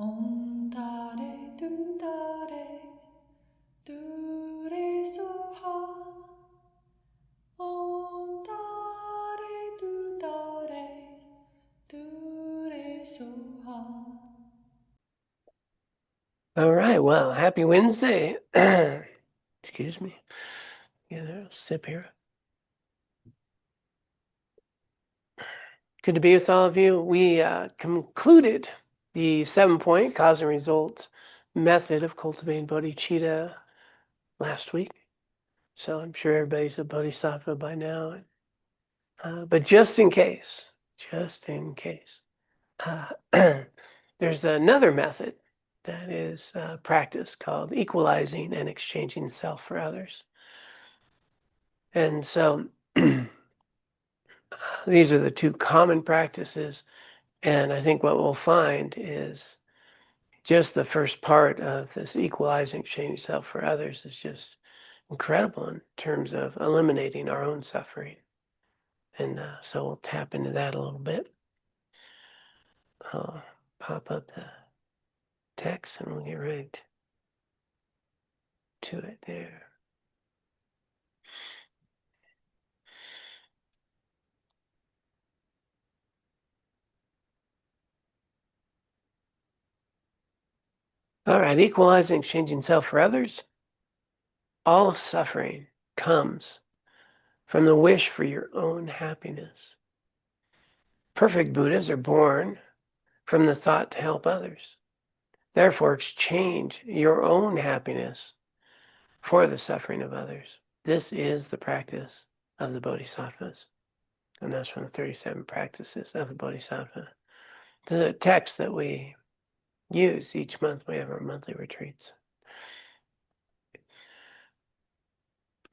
Om Tare Tu Tare Tu Re Soha. Om Tare Tu Tare Tu Re Soha. All right, well, happy Wednesday. Excuse me. Get a sip here. Good to be with all of you. We concluded the 7-point cause and result method of cultivating bodhicitta last week. So I'm sure everybody's a bodhisattva by now. But just in case, there's another method that is practiced called equalizing and exchanging self for others. And so these are the two common practices. And I think what we'll find is just the first part of this equalizing, exchanging self for others is just incredible in terms of eliminating our own suffering. And so we'll tap into that a little bit. I'll pop up the text and we'll get right to it there. All right, equalizing, exchanging self for others. All suffering comes from the wish for your own happiness. Perfect Buddhas are born from the thought to help others. Therefore, exchange your own happiness for the suffering of others. This is the practice of the Bodhisattvas. And that's from the 37 practices of a Bodhisattva. The text that we use each month, we have our monthly retreats.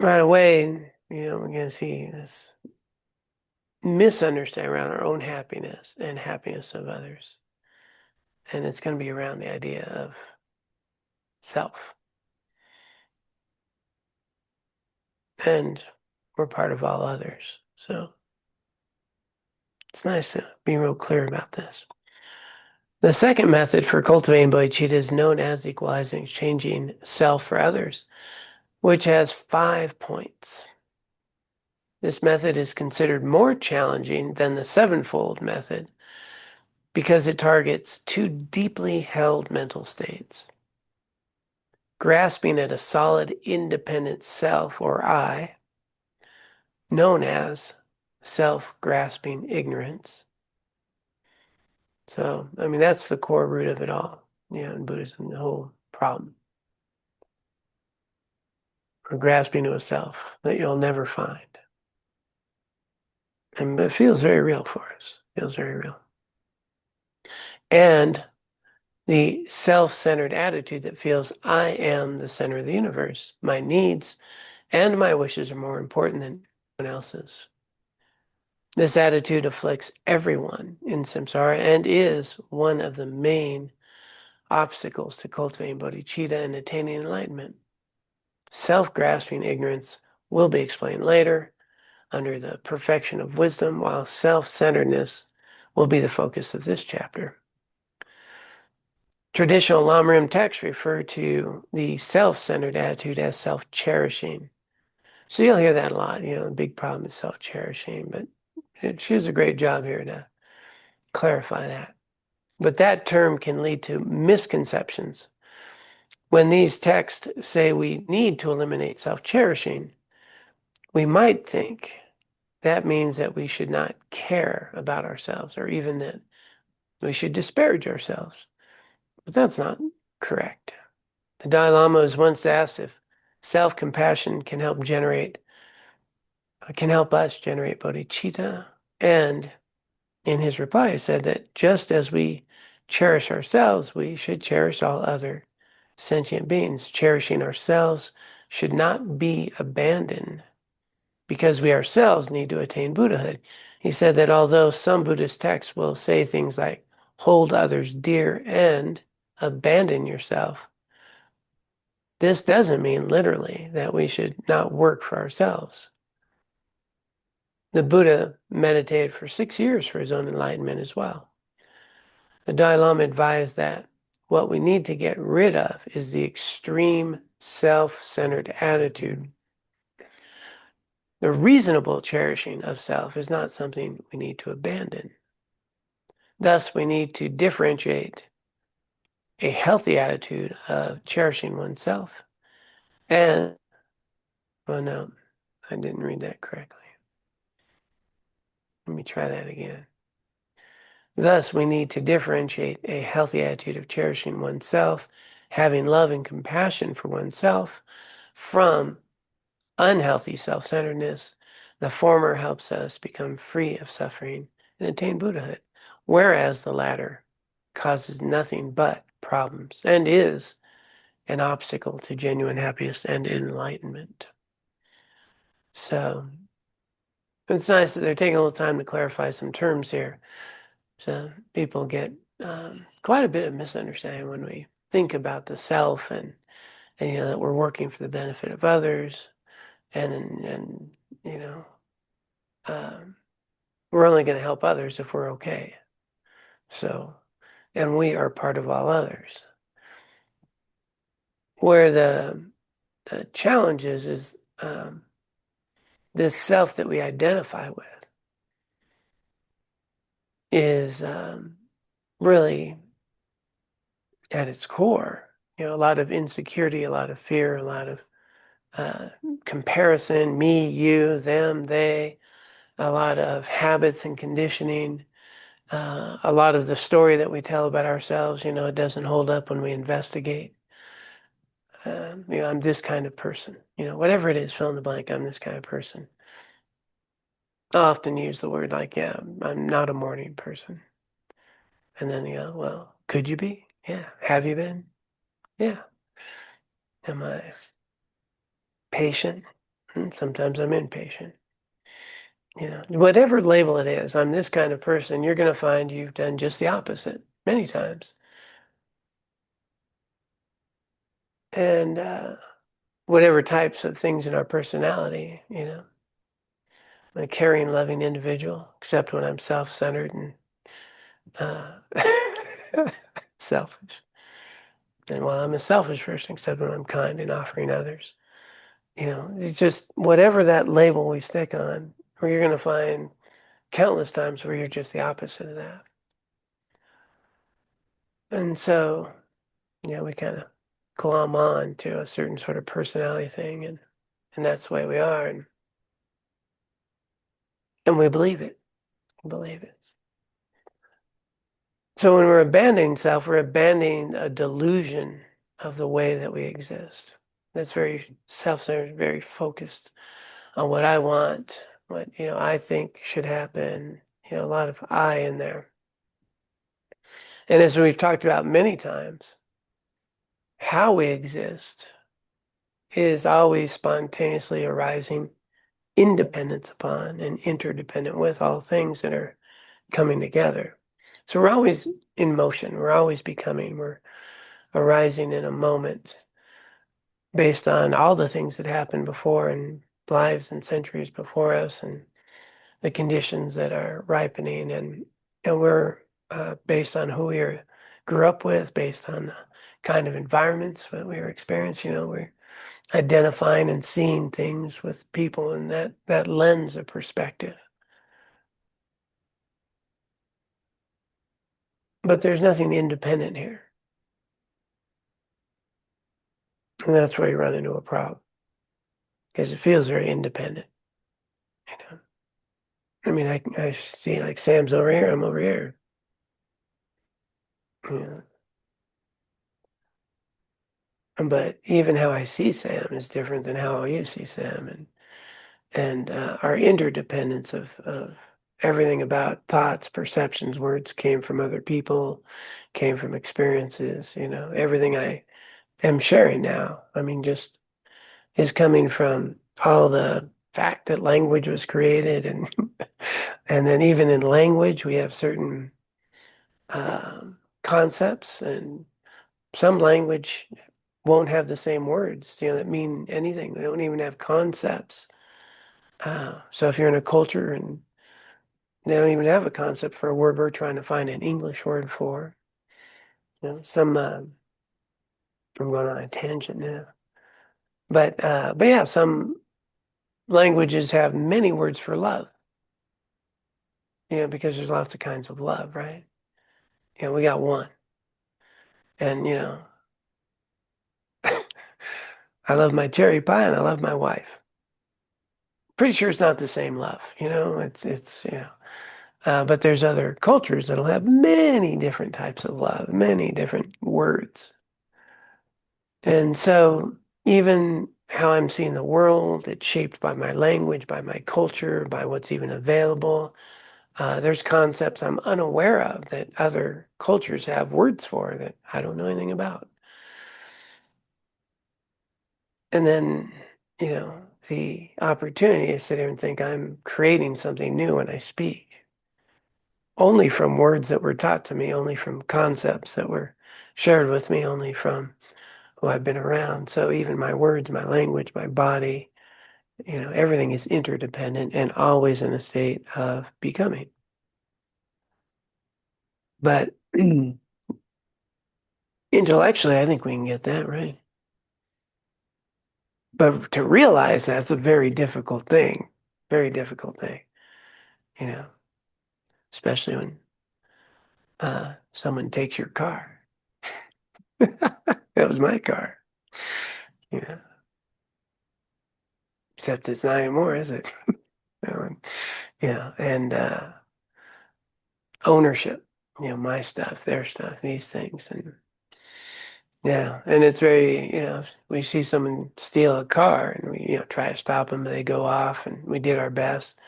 Right away, we're going to see this misunderstanding around our own happiness and happiness of others. And it's going to be around the idea of self. And we're part of all others. So it's nice to be real clear about this. The second method for cultivating bodhicitta is known as equalizing, exchanging self for others, which has 5 points. This method is considered more challenging than the sevenfold method because it targets two deeply held mental states. Grasping at a solid, independent self, or I, known as self-grasping ignorance. So, that's the core root of it all, in Buddhism, the whole problem. We're grasping to a self that you'll never find. And it feels very real for us. It feels very real. And the self-centered attitude that feels I am the center of the universe. My needs and my wishes are more important than anyone else's. This attitude afflicts everyone in samsara and is one of the main obstacles to cultivating bodhicitta and attaining enlightenment. Self-grasping ignorance will be explained later under the perfection of wisdom, while self-centeredness will be the focus of this chapter. Traditional Lamrim texts refer to the self-centered attitude as self-cherishing. So you'll hear that a lot. The big problem is self-cherishing, but she does a great job here to clarify that. But that term can lead to misconceptions. When these texts say we need to eliminate self-cherishing, we might think that means that we should not care about ourselves, or even that we should disparage ourselves. But that's not correct. The Dalai Lama was once asked if self-compassion can help us generate bodhicitta, and in his reply, he said that just as we cherish ourselves, we should cherish all other sentient beings. Cherishing ourselves should not be abandoned because we ourselves need to attain Buddhahood. He said that although some Buddhist texts will say things like hold others dear and abandon yourself, this doesn't mean literally that we should not work for ourselves. The Buddha meditated for 6 years for his own enlightenment as well. The Dalai Lama advised that What we need to get rid of is the extreme self-centered attitude. The reasonable cherishing of self is not something we need to abandon. Thus, we need to differentiate a healthy attitude of cherishing oneself and, oh no, I didn't read that correctly. Let me try that again. Thus, we need to differentiate a healthy attitude of cherishing oneself, having love and compassion for oneself, from unhealthy self-centeredness. The former helps us become free of suffering and attain Buddhahood, whereas the latter causes nothing but problems and is an obstacle to genuine happiness and enlightenment. So it's nice that they're taking a little time to clarify some terms here. So people get quite a bit of misunderstanding when we think about the self and that we're working for the benefit of others and you know um, we're only going to help others if we're okay. So, and we are part of all others. Where the challenge is this self that we identify with is really at its core, a lot of insecurity, a lot of fear, a lot of uh, comparison, me, you, them, they, a lot of habits and conditioning, a lot of the story that we tell about ourselves, it doesn't hold up when we investigate. I'm this kind of person, whatever it is, fill in the blank, I'm this kind of person. I often use the word like, yeah, I'm not a morning person. And then, well, could you be? Yeah. Have you been? Yeah. Am I patient? Sometimes I'm impatient. Whatever label it is, I'm this kind of person, you're going to find you've done just the opposite many times. And whatever types of things in our personality, I'm a caring, loving individual, except when I'm self-centered and uh, selfish. And while I'm a selfish person, except when I'm kind and offering others. It's just whatever that label we stick on, or you're going to find countless times where you're just the opposite of that. And so, we kind of glom on to a certain sort of personality thing, and that's the way we are, and we believe it. We believe it. So when we're abandoning self, we're abandoning a delusion of the way that we exist. That's very self-centered, very focused on what I want, what I think should happen. A lot of I in there. And as we've talked about many times, how we exist is always spontaneously arising, independence upon and interdependent with all things that are coming together. So we're always in motion. We're always becoming. We're arising in a moment based on all the things that happened before in lives and centuries before us and the conditions that are ripening. And we're based on who we grew up with, based on the kind of environments that we were experiencing. We're identifying and seeing things with people in that lens of perspective. But there's nothing independent here. And that's where you run into a problem. Because it feels very independent. You know? I mean, I see like Sam's over here, I'm over here. You know? But even how I see Sam is different than how you see Sam. And our interdependence of everything about thoughts, perceptions, words came from other people, came from experiences, everything I am sharing now. I mean, just is coming from all the fact that language was created and and then even in language we have certain concepts and some language won't have the same words that mean anything. They don't even have concepts. So if you're in a culture and they don't even have a concept for a word we're trying to find an English word for, I'm going on a tangent now, but yeah, some languages have many words for love, because there's lots of kinds of love, right? We got one, and I love my cherry pie and I love my wife. Pretty sure it's not the same love, but there's other cultures that'll have many different types of love, many different words. And so even how I'm seeing the world, it's shaped by my language, by my culture, by what's even available. There's concepts I'm unaware of that other cultures have words for that I don't know anything about. And then, the opportunity to sit here and think I'm creating something new when I speak, only from words that were taught to me, only from concepts that were shared with me, only from who I've been around. So even my words, my language, my body, everything is interdependent and always in a state of becoming. But intellectually, I think we can get that right. But to realize that's a very difficult thing, very difficult thing, you know, especially when someone takes your car. That was my car, you know, except it's not anymore, is it? And, and ownership, my stuff, their stuff, these things. And yeah, and it's very, we see someone steal a car and we, try to stop them, but they go off and we did our best.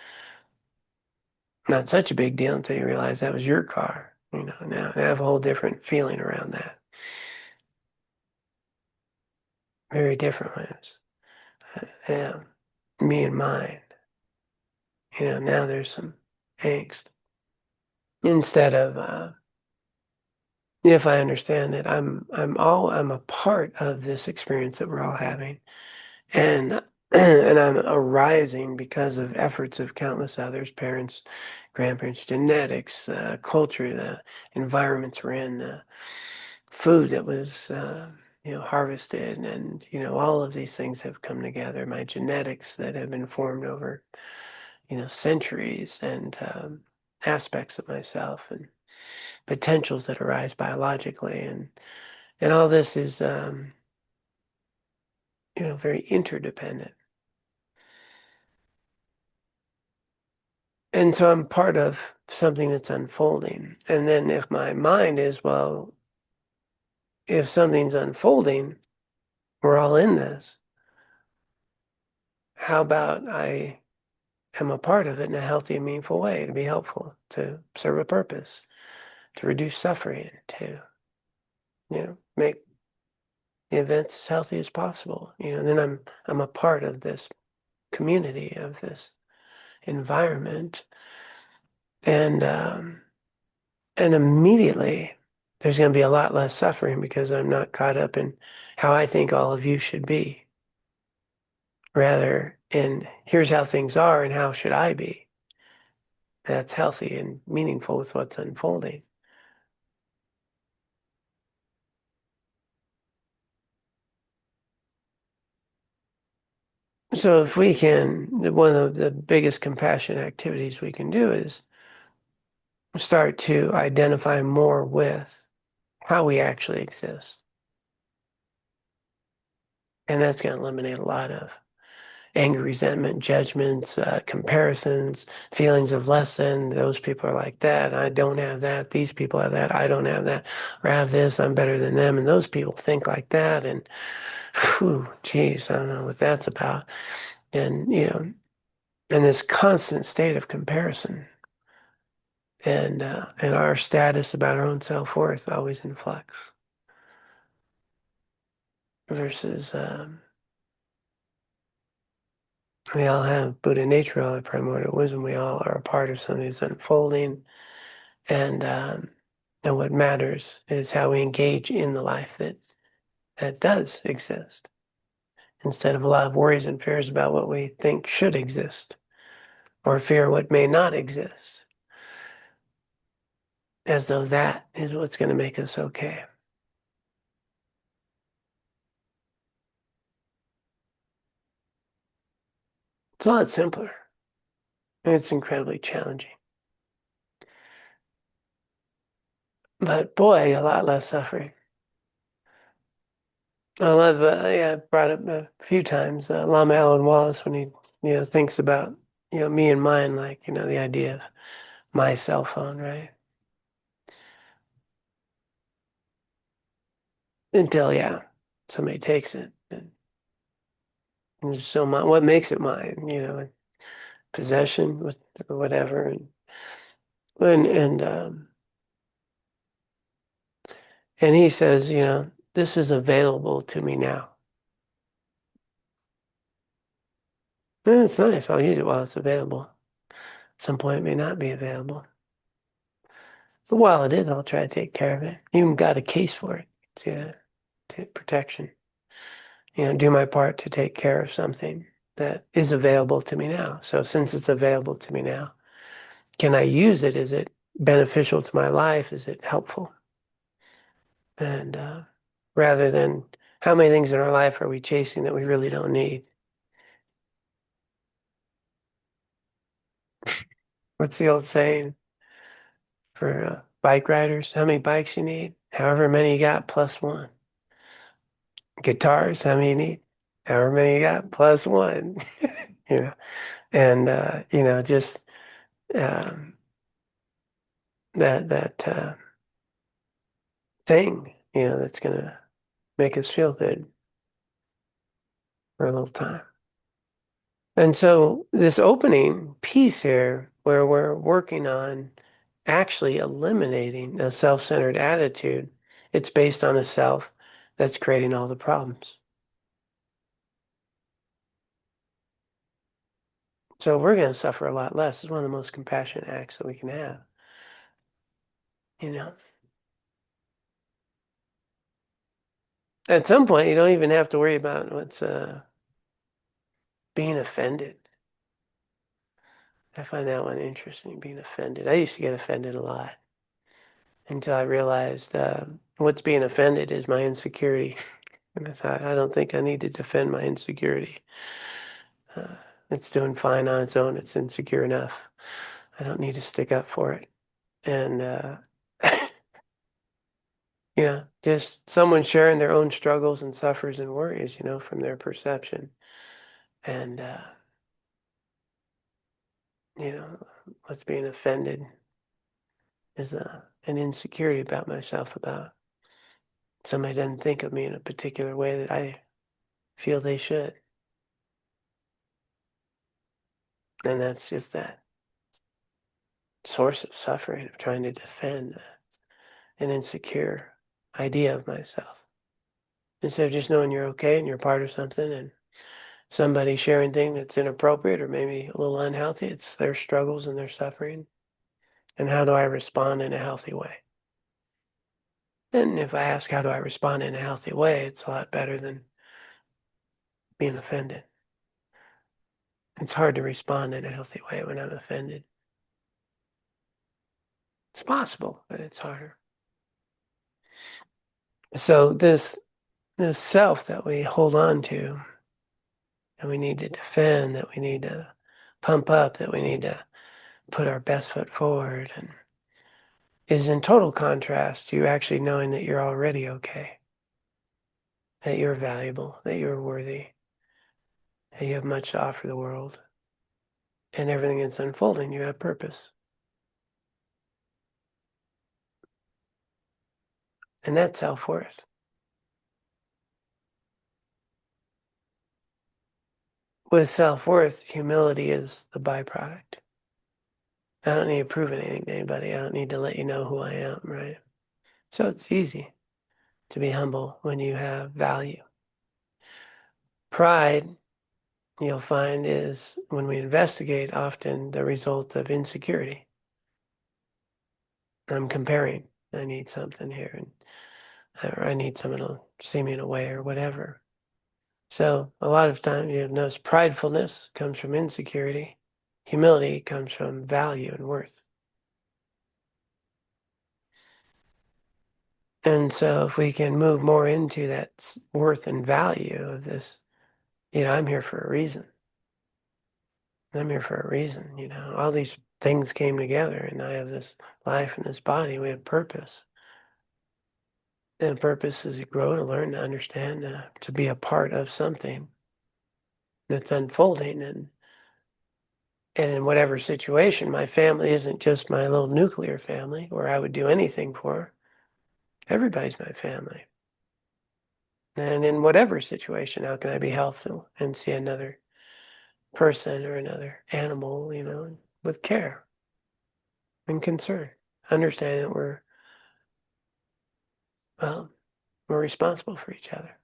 Not such a big deal until you realize that was your car. Now I have a whole different feeling around that. Very different ways. Yeah, me and mine. Now there's some angst. Instead of, if I understand it, I'm a part of this experience that we're all having. And and I'm arising because of efforts of countless others, parents, grandparents, genetics, culture, the environments we're in, the food that was harvested, and all of these things have come together. My genetics that have been formed over centuries, and aspects of myself and potentials that arise biologically, and all this is very interdependent. And so I'm part of something that's unfolding. And then if my mind is, well, if something's unfolding, we're all in this. How about I am a part of it in a healthy and meaningful way to be helpful, to serve a purpose, to reduce suffering, to, make the events as healthy as possible. Then I'm a part of this community, of this environment. And immediately there's going to be a lot less suffering because I'm not caught up in how I think all of you should be, rather in here's how things are and how should I be. That's healthy and meaningful with what's unfolding. So if we can, one of the biggest compassion activities we can do is start to identify more with how we actually exist. And that's going to eliminate a lot of anger, resentment, judgments, comparisons, feelings of less than. Those people are like that. I don't have that. These people have that. I don't have that. Or I have this. I'm better than them. And those people think like that. And whew, geez, I don't know what that's about. And, and this constant state of comparison, and our status about our own self-worth always in flux versus, we all have Buddha nature, we all have primordial wisdom. We all are a part of something that's unfolding. And what matters is how we engage in the life that does exist, instead of a lot of worries and fears about what we think should exist, or fear what may not exist, as though that is what's going to make us okay. It's a lot simpler. And it's incredibly challenging. But boy, a lot less suffering. I love, yeah, I brought up a few times, Lama Alan Wallace when he, thinks about, me and mine, like, the idea of my cell phone, right? Until, yeah, somebody takes it. And so what makes it mine, possession with or whatever. And he says, this is available to me now. And it's nice. I'll use it while it's available. At some point, it may not be available. But while it is, I'll try to take care of it. Even got a case for it. It's protection. Do my part to take care of something that is available to me now. So since it's available to me now, can I use it? Is it beneficial to my life? Is it helpful? And rather than how many things in our life are we chasing that we really don't need? What's the old saying for bike riders? How many bikes you need? However many you got plus one. Guitars, how many you need? However many you got plus one. you know, and just um, that thing, that's gonna make us feel good for a little time. And so this opening piece here, where we're working on actually eliminating a self-centered attitude, it's based on a self that's creating all the problems. So we're going to suffer a lot less. It's one of the most compassionate acts that we can have. At some point, you don't even have to worry about what's being offended. I find that one interesting, being offended. I used to get offended a lot until I realized what's being offended is my insecurity. And I thought, I don't think I need to defend my insecurity. Uh, it's doing fine on its own. It's insecure enough. I don't need to stick up for it. And, just someone sharing their own struggles and suffers and worries, from their perception. And, what's being offended is an insecurity about myself, about somebody doesn't think of me in a particular way that I feel they should. And that's just that source of suffering of trying to defend an insecure idea of myself. Instead of just knowing you're okay and you're part of something and somebody sharing things that's inappropriate or maybe a little unhealthy, it's their struggles and their suffering. And how do I respond in a healthy way? And if I ask how do I respond in a healthy way, it's a lot better than being offended. It's hard to respond in a healthy way when I'm offended. It's possible, but it's harder. So this self that we hold on to and we need to defend, that we need to pump up, that we need to put our best foot forward, and is in total contrast to you actually knowing that you're already okay, that you're valuable, that you're worthy, that you have much to offer the world, and everything that's unfolding, you have purpose. And that's self-worth. With self-worth, humility is the byproduct. I don't need to prove anything to anybody. I don't need to let you know who I am, right? So it's easy to be humble when you have value. Pride, you'll find, is when we investigate often the result of insecurity. I'm comparing. I need something here, or I need someone to see me in a way or whatever. So a lot of times you notice pridefulness comes from insecurity. Humility comes from value and worth. And so if we can move more into that worth and value of this, I'm here for a reason. I'm here for a reason, you know. All these things came together, and I have this life and this body. We have purpose. And purpose is to grow, to learn, to understand, to be a part of something that's unfolding. And in whatever situation, my family isn't just my little nuclear family where I would do anything for. Everybody's my family. And in whatever situation, how can I be helpful and see another person or another animal, you know, with care and concern, understanding that well, we're responsible for each other.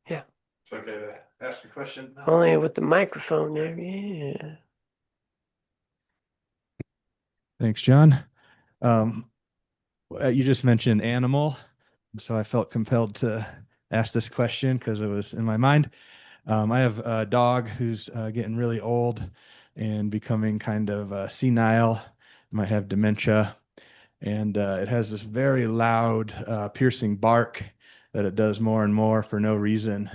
Yeah. It's okay to ask a question. Only with the microphone there. Yeah. Thanks, John. You just mentioned animal, so I felt compelled to ask this question because it was in my mind. I have a dog who's getting really old and becoming kind of senile, might have dementia, and it has this very loud, piercing bark that it does more and more for no reason.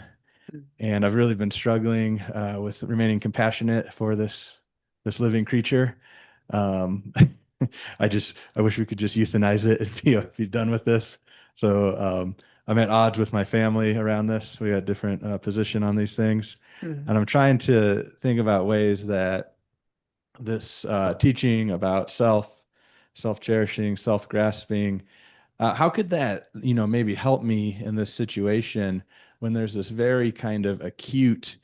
And I've really been struggling with remaining compassionate for this living creature. Um, I wish we could just euthanize it and be done with this. So I'm at odds with my family around this. We got different position on these things, and I'm trying to think about ways that this teaching about self-cherishing, self-grasping, how could that, maybe help me in this situation when there's this very kind of acute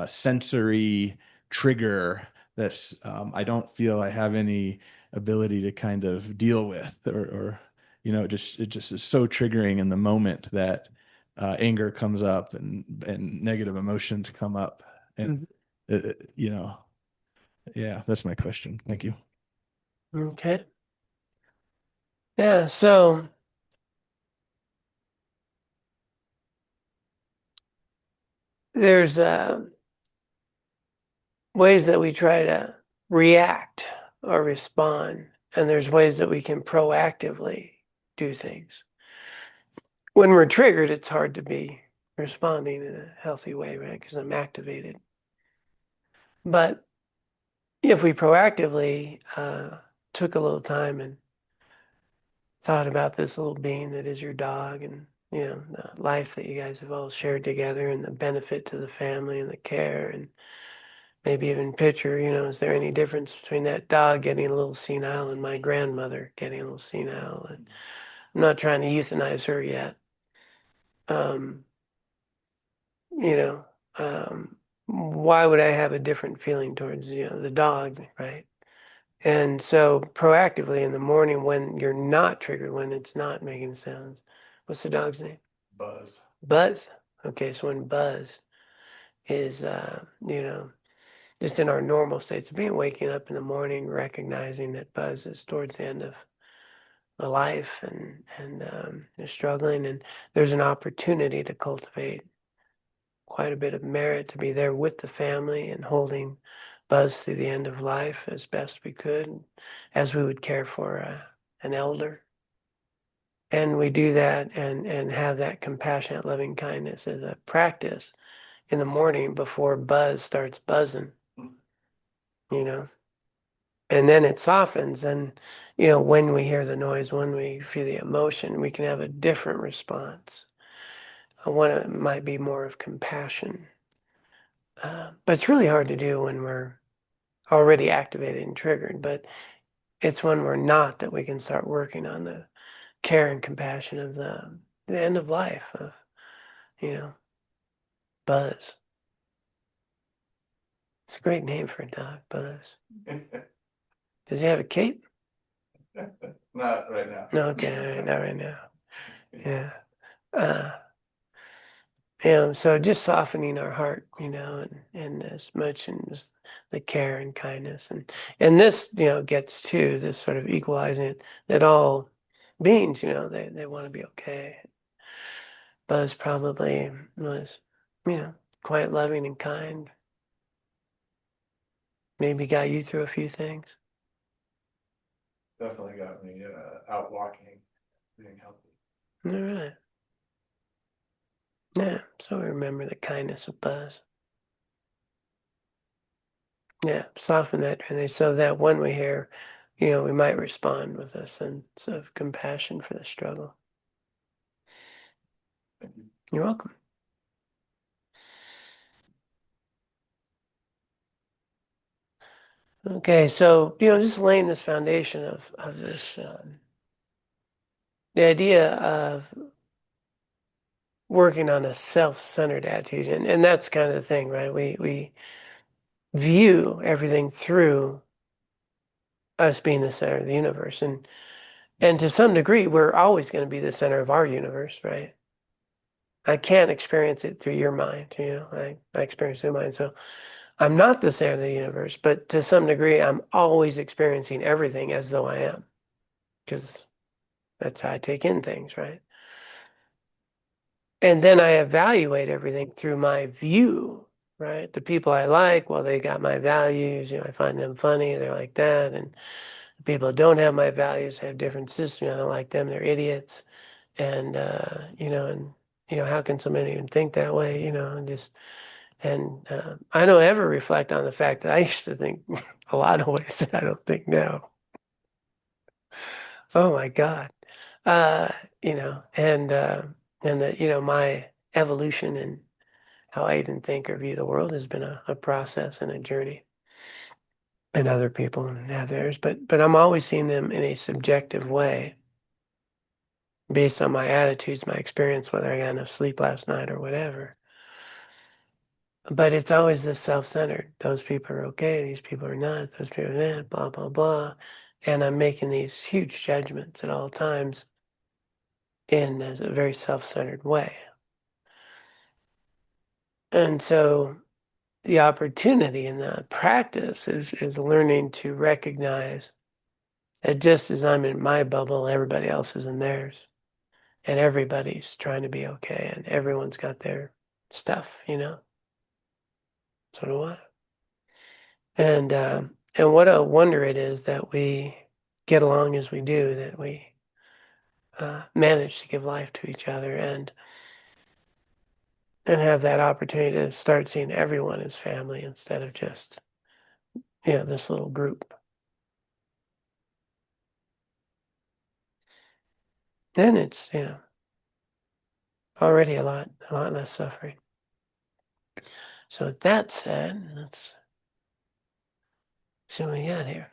sensory trigger that's I don't feel I have any ability to kind of deal with, or it just is so triggering in the moment that anger comes up and negative emotions come up, and yeah, that's my question. Thank you. Okay. Yeah. So there's ways that we try to react or respond, and there's ways that we can proactively do things. When we're triggered, it's hard to be responding in a healthy way, right? Because I'm activated. But if we proactively took a little time and thought about this little being that is your dog, and you know the life that you guys have all shared together, and the benefit to the family and the care, and maybe even picture, you know, is there any difference between that dog getting a little senile and my grandmother getting a little senile? And I'm not trying to euthanize her yet. Um, you know, why would I have a different feeling towards, you know, the dog, right? And so proactively in the morning when you're not triggered, when it's not making sounds, what's the dog's name? Buzz. Buzz. Okay, so when Buzz is, just in our normal states of being, waking up in the morning, recognizing that Buzz is towards the end of the life and is struggling, and there's an opportunity to cultivate quite a bit of merit to be there with the family and holding Buzz through the end of life as best we could, as we would care for an elder. And we do that and have that compassionate loving kindness as a practice in the morning before Buzz starts buzzing, you know. And then it softens, and you know, when we hear the noise, when we feel the emotion, we can have a different response. One might be more of compassion. But it's really hard to do when we're already activated and triggered. But it's when we're not that we can start working on the care and compassion of the end of life of, you know, Buzz. It's a great name for a dog, Buzz. Does he have a cape? Not right now. No, okay, all right, not right now. Yeah. Uh, so just softening our heart, you know, and as much as the care and kindness, and this, you know, gets to this sort of equalizing that all beings, you know, they want to be okay. Buzz probably was, you know, quite loving and kind. Maybe got you through a few things. Definitely got me out walking, being healthy. All right. Yeah. So we remember the kindness of Buzz. Yeah, soften that. And so that when we hear, we might respond with a sense of compassion for the struggle. You're welcome. Okay, so, just laying this foundation of this, the idea of working on a self-centered attitude, and that's kind of the thing, right? We view everything through us being the center of the universe, and to some degree, we're always going to be the center of our universe, right? I can't experience it through your mind, I experience through mine, so I'm not the center of the universe, but to some degree, I'm always experiencing everything as though I am, because that's how I take in things, right? And then I evaluate everything through my view, right? The people I like, well, they got my values, I find them funny, they're like that. And the people who don't have my values have different systems, I don't like them, they're idiots. And, how can somebody even think that way, I don't ever reflect on the fact that I used to think a lot of ways that I don't think now. Oh my God. Uh, you know, and that, my evolution and how I even think or view the world has been a process and a journey. And other people have theirs, but I'm always seeing them in a subjective way based on my attitudes, my experience, whether I got enough sleep last night or whatever. But it's always this self-centered. Those people are okay, these people are not, those people are that, blah, blah, blah. And I'm making these huge judgments at all times in a very self-centered way. And so the opportunity in the practice is learning to recognize that just as I'm in my bubble, everybody else is in theirs. And everybody's trying to be okay, and everyone's got their stuff, So do I. And what a wonder it is that we get along as we do, that we manage to give life to each other and have that opportunity to start seeing everyone as family instead of just, this little group. Then it's, already a lot less suffering. So with that said, let's see what we got here.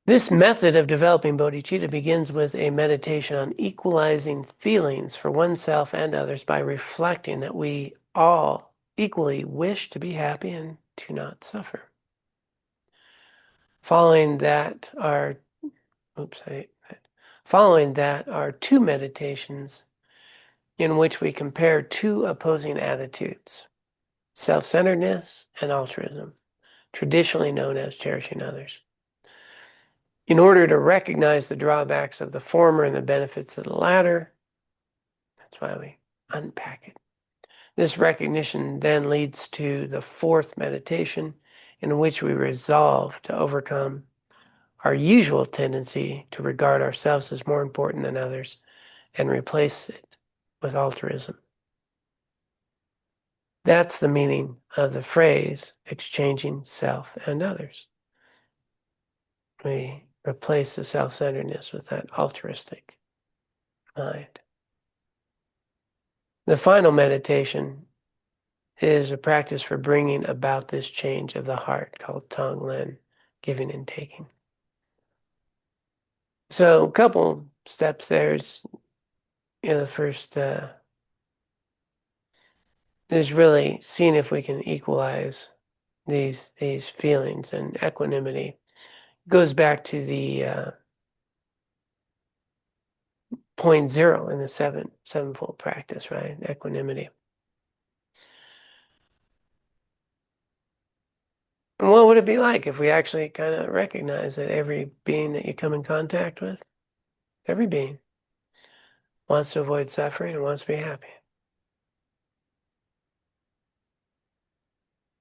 This method of developing bodhicitta begins with a meditation on equalizing feelings for oneself and others by reflecting that we all equally wish to be happy and to not suffer. Following that are two meditations in which we compare two opposing attitudes, self-centeredness and altruism, traditionally known as cherishing others. In order to recognize the drawbacks of the former and the benefits of the latter, that's why we unpack it. This recognition then leads to the fourth meditation, in which we resolve to overcome our usual tendency to regard ourselves as more important than others and replace it with altruism. That's the meaning of the phrase exchanging self and others. We replace the self-centeredness with that altruistic mind. The final meditation is a practice for bringing about this change of the heart called Tonglen, giving and taking. So a couple steps there is, the first is really seeing if we can equalize these feelings, and equanimity goes back to the point zero in the sevenfold practice, right? Equanimity. And what would it be like if we actually kind of recognize that every being that you come in contact with, every being, wants to avoid suffering and wants to be happy?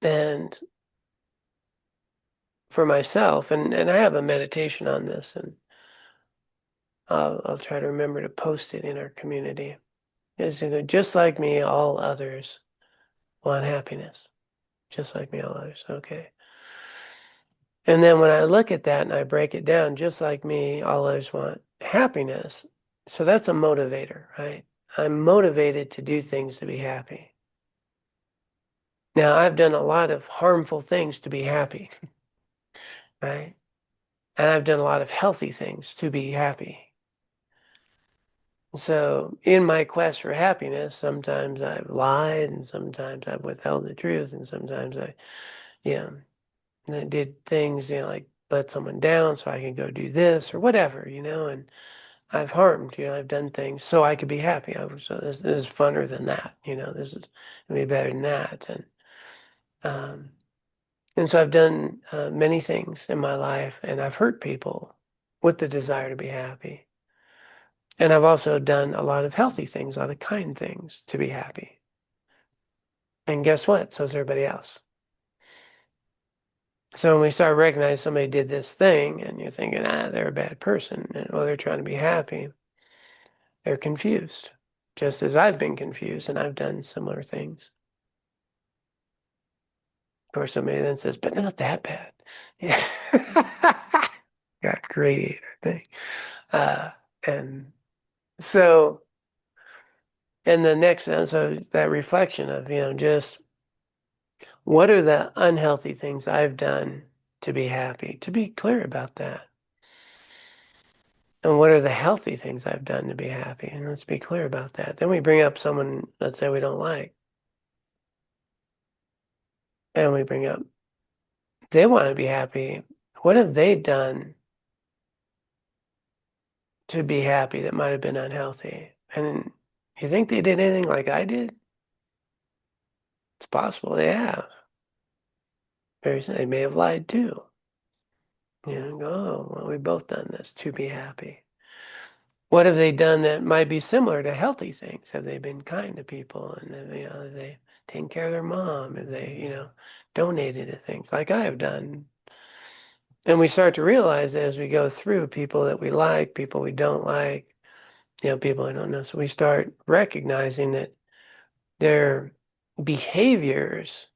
And for myself, and I have a meditation on this, and I'll try to remember to post it in our community, is, just like me, all others want happiness. just like me, all others. Okay. And then when I look at that and I break it down, just like me, all others want happiness. So that's a motivator, right? I'm motivated to do things to be happy. Now, I've done a lot of harmful things to be happy, right? And I've done a lot of healthy things to be happy. So in my quest for happiness, sometimes I've lied and sometimes I've withheld the truth and sometimes and I did things, like let someone down so I can go do this or whatever, and I've harmed, I've done things so I could be happy. So this is funner than that, this is gonna be better than that. And so I've done many things in my life and I've hurt people with the desire to be happy. And I've also done a lot of healthy things, a lot of kind things to be happy. And guess what? So is everybody else. So when we start recognizing somebody did this thing and you're thinking, they're a bad person, and they're trying to be happy, they're confused. Just as I've been confused and I've done similar things. Of course, somebody then says, but not that bad. Yeah. Got gradiator thing. And so, and the next, so that reflection of, just what are the unhealthy things I've done to be happy? To be clear about that. And what are the healthy things I've done to be happy? And let's be clear about that. Then we bring up someone, let's say we don't like. And we bring up, they want to be happy. What have they done to be happy that might have been unhealthy? And you think they did anything like I did? It's possible they have. They may have lied too. Oh, well, we've both done this to be happy. What have they done that might be similar to healthy things? Have they been kind to people? And have they taken care of their mom? Have they, donated to things like I have done? And we start to realize as we go through people that we like, people we don't like, people I don't know. So we start recognizing that their behaviors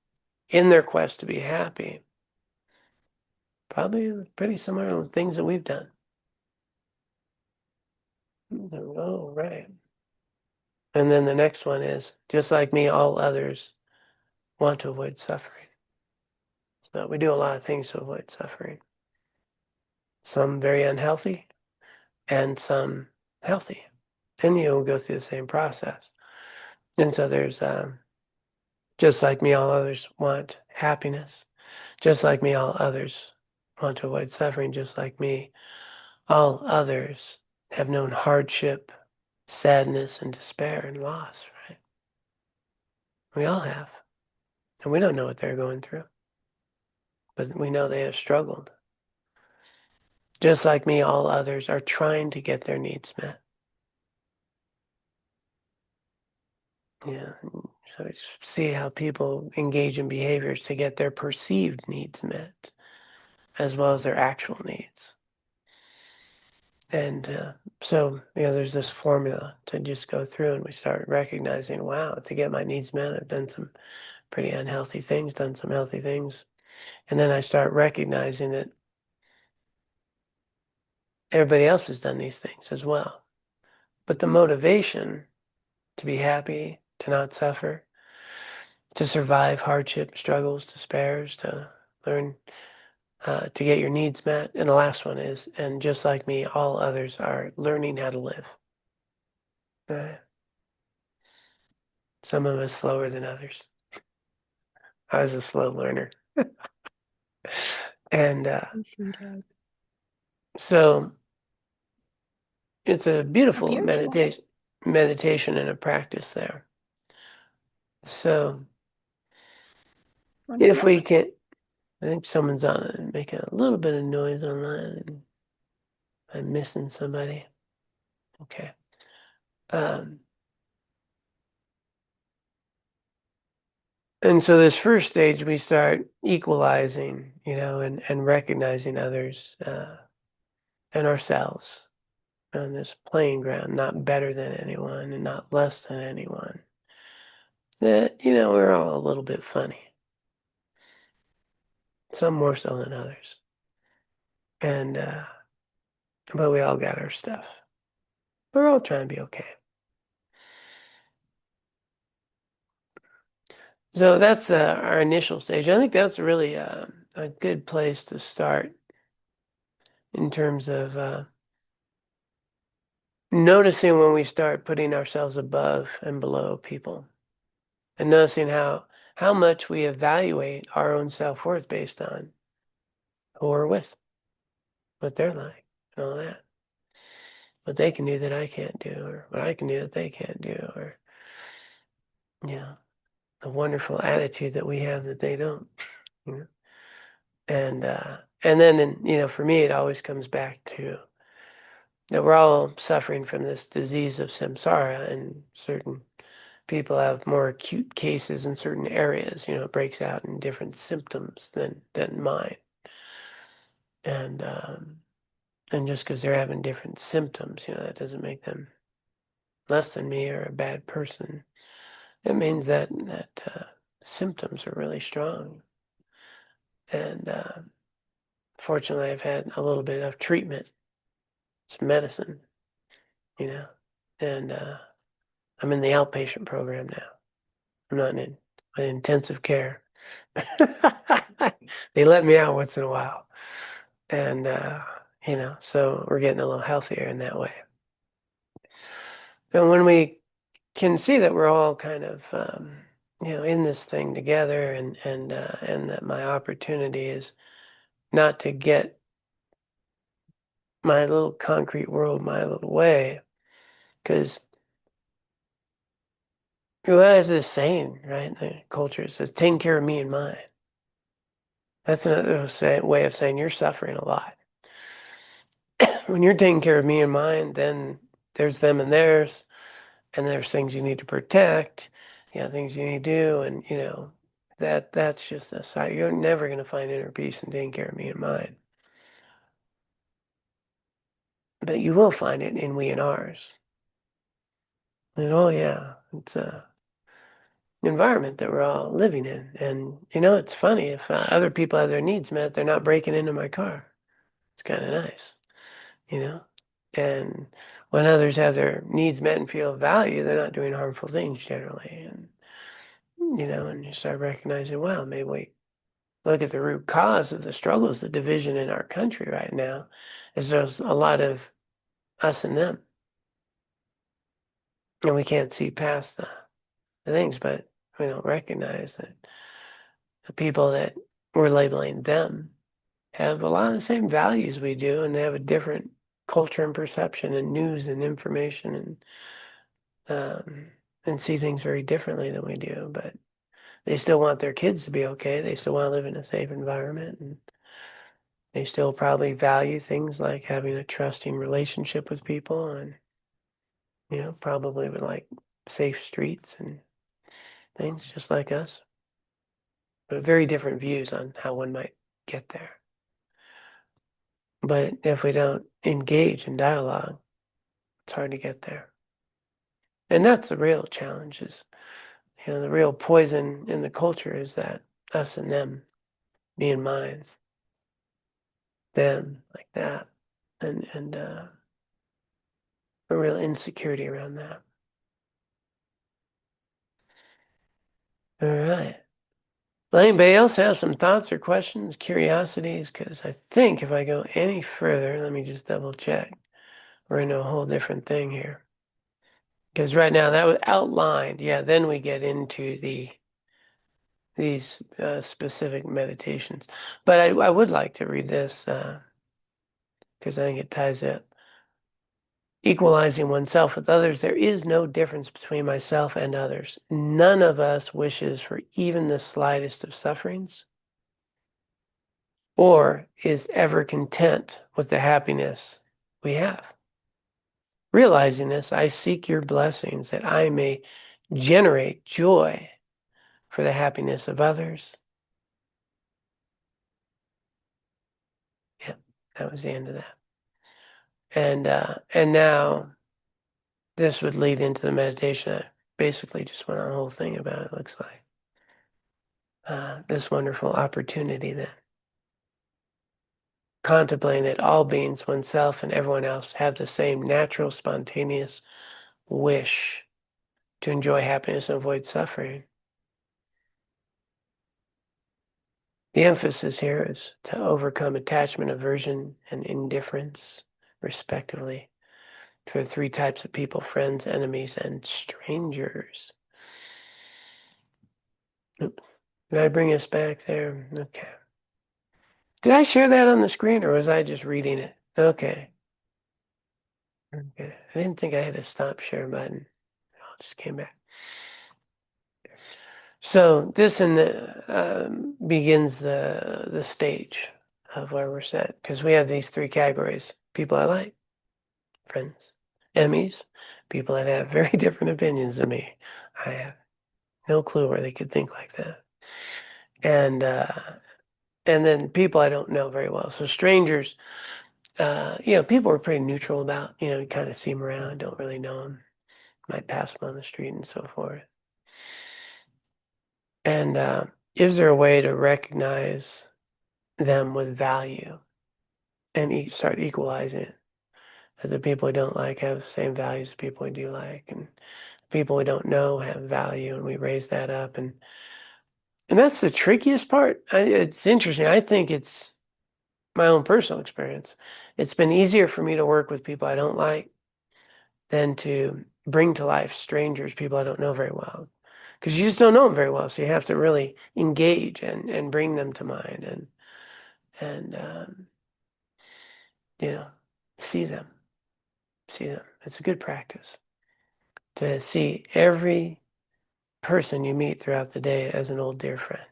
in their quest to be happy probably pretty similar to things that we've done. Oh, right. And then the next one is, just like me, all others want to avoid suffering. So we do a lot of things to avoid suffering. Some very unhealthy and some healthy. And we'll go through the same process. And so there's, just like me, all others want happiness. Just like me, all others want to avoid suffering. Just like me, all others have known hardship, sadness, and despair and loss, right? We all have. And we don't know what they're going through. But we know they have struggled. Just like me, all others are trying to get their needs met. Yeah. So see how people engage in behaviors to get their perceived needs met, as well as their actual needs. And so, there's this formula to just go through, and we start recognizing, wow, to get my needs met, I've done some pretty unhealthy things, done some healthy things. And then I start recognizing that everybody else has done these things as well. But the motivation to be happy, to not suffer, to survive hardship, struggles, despairs, to learn to get your needs met. And the last one is, and just like me, all others are learning how to live. Some of us slower than others. I was a slow learner. And so it's a beautiful meditation and a practice there. So if we can, I think someone's on making a little bit of noise online. I'm missing somebody. Okay. And so this first stage, we start equalizing, and recognizing others and ourselves on this playing ground, not better than anyone and not less than anyone. That, we're all a little bit funny. some more so than others. And, but we all got our stuff. We're all trying to be okay. So that's our initial stage. I think that's really a good place to start in terms of noticing when we start putting ourselves above and below people, and noticing how much we evaluate our own self-worth based on who we're with, what they're like, and all that. What they can do that I can't do, or what I can do that they can't do, or, you know, the wonderful attitude that we have that they don't, you know. And then, for me, it always comes back to that we're all suffering from this disease of samsara, and certain people have more acute cases in certain areas. It breaks out in different symptoms than mine. And just because they're having different symptoms, that doesn't make them less than me or a bad person. It means that symptoms are really strong. And fortunately, I've had a little bit of treatment. It's medicine, and I'm in the outpatient program now. I'm not in intensive care. They let me out once in a while. And, so we're getting a little healthier in that way. And when we can see that we're all kind of, in this thing together, and that my opportunity is not to get my little concrete world my little way, because there's this saying, right? The culture says, taking care of me and mine. That's another way of saying you're suffering a lot. When you're taking care of me and mine, then there's them and theirs, and there's things you need to protect, things you need to do, and that's just a side. You're never going to find inner peace in taking care of me and mine. But you will find it in we and ours. And oh yeah, it's a environment that we're all living in. And it's funny, if other people have their needs met, they're not breaking into my car. It's kind of nice, and when others have their needs met and feel value, they're not doing harmful things generally. And and you start recognizing, wow, maybe we look at the root cause of the struggles, the division in our country right now, is there's a lot of us and them, and we can't see past the things, but we don't recognize that the people that we're labeling them have a lot of the same values we do, and they have a different culture and perception and news and information, and see things very differently than we do. But they still want their kids to be okay. They still want to live in a safe environment, and they still probably value things like having a trusting relationship with people, and probably would like safe streets and things just like us. But very different views on how one might get there. But if we don't engage in dialogue, it's hard to get there. And that's the real challenge, is, the real poison in the culture is that us and them, me and mine, them, like that. And a real insecurity around that. All right. Well, anybody else have some thoughts or questions, curiosities? Because I think if I go any further, let me just double check. We're into a whole different thing here. Because right now that was outlined. Yeah, then we get into these specific meditations. But I would like to read this because I think it ties up. Equalizing oneself with others. There is no difference between myself and others. None of us wishes for even the slightest of sufferings, or is ever content with the happiness we have. Realizing this, I seek your blessings that I may generate joy for the happiness of others. Yeah, that was the end of that. And now this would lead into the meditation. I basically just went on a whole thing about it, looks like. This wonderful opportunity then. contemplating that all beings, oneself and everyone else, have the same natural, spontaneous wish to enjoy happiness and avoid suffering. The emphasis here is to overcome attachment, aversion, and indifference, respectively, for the three types of people: friends, enemies, and strangers. Oop. Did I bring us back there? Okay. Did I share that on the screen, or was I just reading it? Okay. Okay. I didn't think I had a stop share button. It all just came back. So this begins the stage of where we're set, because we have these three categories: people I like, friends, enemies, people that have very different opinions than me. I have no clue where they could think like that. And then people I don't know very well. So strangers, people are pretty neutral about, you kind of see them around, don't really know them, might pass them on the street and so forth. And is there a way to recognize them with value and start equalizing it? That the people we don't like have the same values as people we do like, and people we don't know have value, and we raise that up. And that's the trickiest part. It's interesting. I think it's my own personal experience. It's been easier for me to work with people I don't like than to bring to life strangers, people I don't know very well. Because you just don't know them very well. So you have to really engage and bring them to mind and see them. See them. It's a good practice to see every person you meet throughout the day as an old dear friend.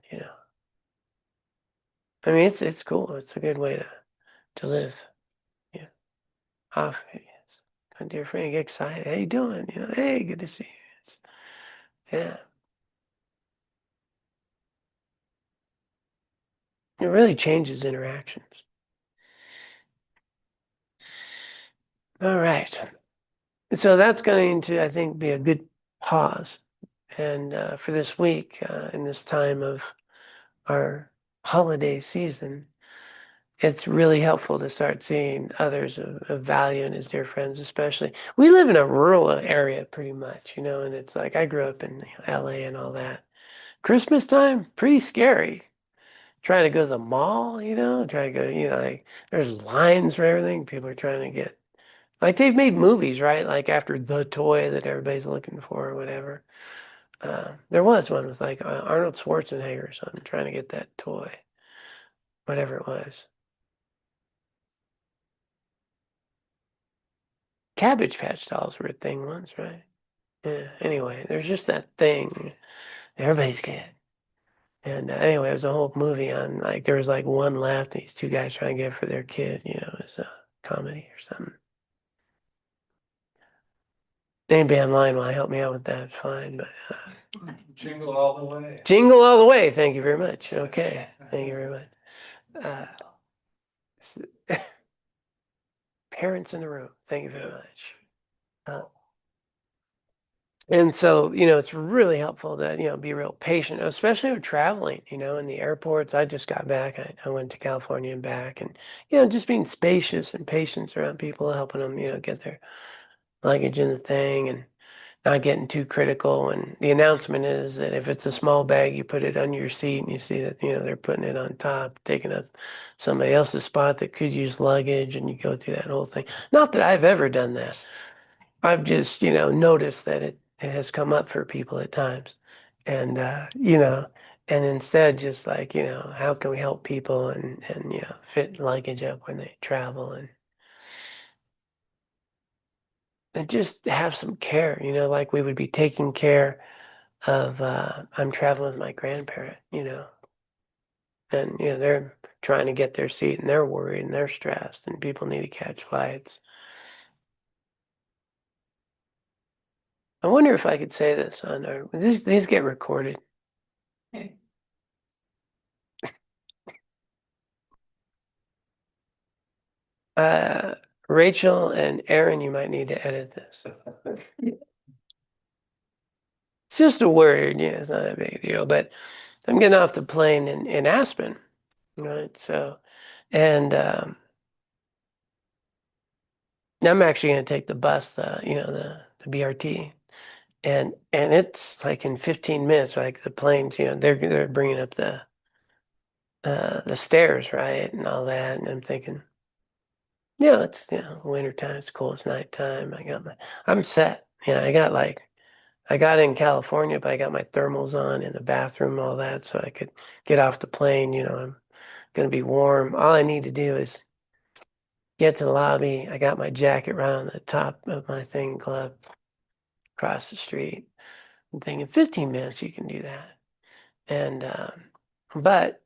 I mean, it's cool. It's a good way to live. Yeah. Off. Yes. My dear friend, get excited. How you doing? Hey, good to see you. Yeah. It really changes interactions. All right. So that's going to, I think, be a good pause. And for this week, in this time of our holiday season, it's really helpful to start seeing others of value and as dear friends, especially. We live in a rural area pretty much, and it's like I grew up in LA and all that. Christmas time, pretty scary. Trying to go to the mall, trying to go, like there's lines for everything. People are trying to get, like they've made movies, right? Like after the toy that everybody's looking for or whatever. There was one with like Arnold Schwarzenegger or something trying to get that toy, whatever it was. Cabbage Patch dolls were a thing once, right? Yeah. Anyway, there's just that thing everybody's got. And anyway, it was a whole movie on like there was like one left. These two guys trying to get it for their kid. It's a comedy or something. Anybody online want to help me out with that? Fine, but Jingle all the way. jingle all the way. Thank you very much. Okay, thank you very much. Parents in the room. Thank you very much. And so, it's really helpful to, be real patient, especially with traveling, in the airports. I just got back. I went to California and back and, just being spacious and patient around people, helping them, get their luggage in the thing and not getting too critical. And the announcement is that if it's a small bag, you put it under your seat and you see that, they're putting it on top, taking up somebody else's spot that could use luggage, and you go through that whole thing. Not that I've ever done that. I've just, noticed that it has come up for people at times. And, and instead just like, how can we help people and fit luggage up when they travel and just have some care, like we would be taking care of, I'm traveling with my grandparent, and, they're trying to get their seat and they're worried and they're stressed and people need to catch flights. I wonder if I could say this on these get recorded. Uh, Rachel and Aaron, you might need to edit this. It's just a word, it's not a big deal. But I'm getting off the plane in Aspen, right? So, and I'm actually going to take the bus, the BRT, and it's like in 15 minutes, like the planes, they're bringing up the stairs, right, and all that, and I'm thinking, it's wintertime, it's cool, it's nighttime. I'm set. I got in California, but I got my thermals on in the bathroom, all that, so I could get off the plane. I'm gonna be warm. All I need to do is get to the lobby. I got my jacket right on the top of my thing, glove across the street. I'm thinking 15 minutes you can do that. And but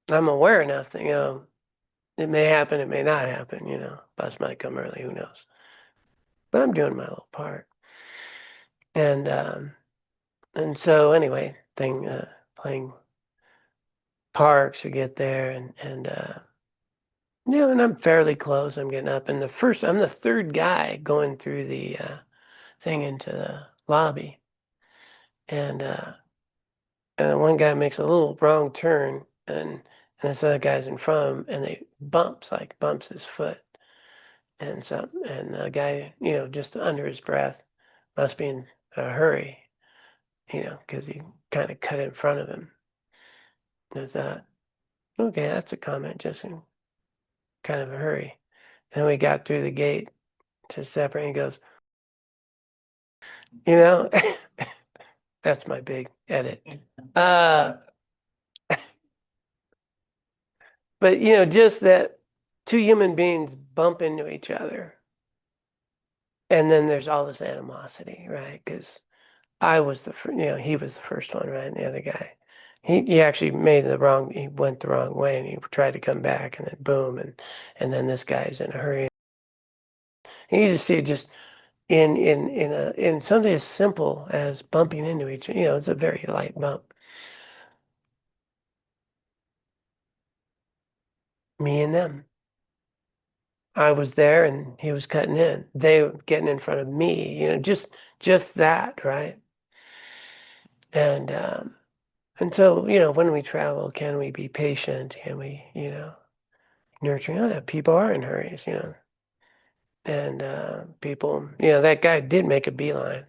I'm aware enough that, it may happen, it may not happen, bus might come early, who knows. But I'm doing my little part. And so anyway, playing parks, we get there and I'm fairly close. I'm getting up. And I'm the third guy going through the thing into the lobby. And one guy makes a little wrong turn and this other guy's in front of him and they bumps his foot. And the guy, just under his breath must be in a hurry, because he kind of cut in front of him. And I thought, okay, that's a comment, just in kind of a hurry. And we got through the gate to separate and he goes, you know, that's my big edit. But just that two human beings bump into each other. And then there's all this animosity, right? Because I was he was the first one, right? And the other guy, he actually he went the wrong way and he tried to come back and then boom. And then this guy's in a hurry. And you just see it just in something as simple as bumping into each other, it's a very light bump. Me and them. I was there and he was cutting in. They were getting in front of me, just that, right? And so, when we travel, can we be patient? Can we, nurturing? Oh, yeah, people are in hurries, and people, that guy did make a beeline.